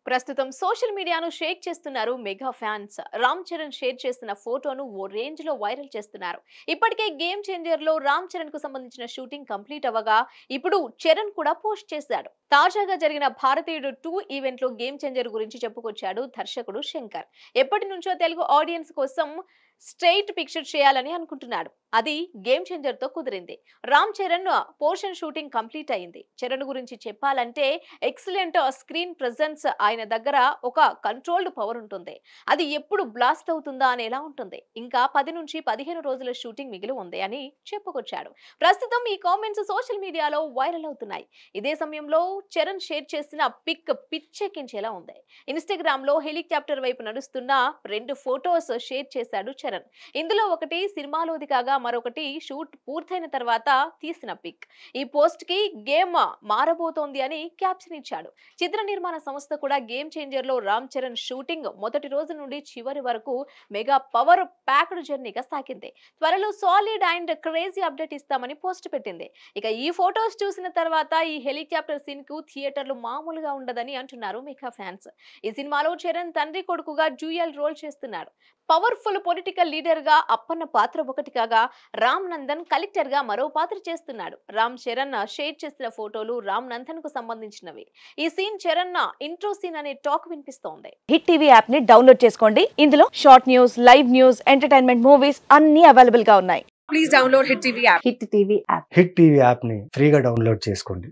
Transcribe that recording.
ప్రస్తుతం సోషల్ మీడియాను షేక్ చేస్తున్నారు mega fans. Ram Charan share చేసిన ఫోటోను ఓ రేంజ్ లో వైరల్ చేస్తున్నారు. ఇప్పటికే గేమ్ చేంజర్ లో రామ్ చరణ్ కు సంబంధించిన షూటింగ్ కంప్లీట్ అవ్వగా ఇప్పుడు చరణ్ కూడా పోస్ట్ చేశాడు. తాజాగా జరిగిన భారతీయుడు 2 ఈవెంట్ లో గేమ్ చేంజర్ గురించి చెప్పుకొచ్చాడు దర్శకుడు శంకర్. ఎప్పటి నుంచో తెలుగు ఆడియన్స్ కోసం స్ట్రైట్ పిక్చర్ చేయాలని అనుకుంటున్నాడు. అది గేమ్ చేంజర్ తో కుదిరింది. Ram Charan portion shooting complete అయింది. చరణ్ గురించి చెప్పాలంటే ఎక్సలెంట్ స్క్రీన్ ప్రెజెన్స్. ఆయన దగ్గర ఒక కంట్రోల్డ్ పవర్ ఉంటుంది. అది ఎప్పుడు బ్లాస్ట్ అవుతుందా అనేలా ఉంటుంది. ఇంకా 10 నుంచి 15 రోజుల షూటింగ్ మిగిలి ఉంది అని చెప్పుకొచ్చాడు. ప్రస్తుతం ఈ కామెంట్స్ సోషల్ మీడియాలో వైరల్ అవుతున్నాయి. ఇదే సమయంలో చరణ్ షేర్ చేసిన పిక్ పిచ్చెక్కించేలా ఉంది. ఇన్స్టాగ్రామ్ లో హెలికాప్టర్ వైపు నడుస్తున్న 2 ఫోటోస్ షేర్ చేశాడు చరణ్. ఇందులో ఒకటి సినిమాలోది కాగా మరొకటి షూట్ పూర్తయిన తర్వాత తీసిన పిక్. ఈ పోస్ట్ కి గేమ్ మారబోతోంది అని క్యాప్షన్ ఇచ్చాడు. చిత్ర నిర్మాణ సంస్థ కూడా గేమ్ చేంజర్ లో రామ్ చరణ్ షూటింగ్ మొదటి రోజు నుండి చివరి వరకు మెగా పవర్ ప్యాక్డ్ జర్నీగా సాగింది. త్వరలో సాలిడ్ అండ్ క్రేజీ అప్డేట్ ఇస్తామని పోస్ట్ పెట్టింది. ఇక ఈ ఫోటోస్ చూసిన తర్వాత ఈ హెలికాప్టర్ సీన్ కు థియేటర్లు మామూలుగా ఉండదని అంటున్నారు మెగా ఫ్యాన్స్. ఈ సినిమాలో చరణ్ తండ్రి కొడుకుగా డ్యూయల్ రోల్ చేస్తున్నాడు. పవర్ఫుల్ పొలిటికల్ లీడర్ గా అప్పన్న పాత్ర ఒకటి కాగా రామ్ నందన్ కలెక్టర్ గా మరో పాత్ర చేస్తున్నాడు. రామ్ చరణ్ షేర్ చేసిన ఫోటోలు రామ్ నందన్ కు సంబంధించినవి. ఈ సీన్ చరణ్ ఇంట్రో సీన్ అనే టాక్ వినిపిస్తోంది. హిట్ టీవీ యాప్ ని డౌన్లోడ్ చేసుకోండి. ఇందులో short news, live news, entertainment movies అన్ని అవైలబుల్ గా ఉన్నాయి. Please download Hit TV app. Hit TV app hit TV యాప్ని ఫ్రీగా డౌన్లోడ్ చేసుకోండి.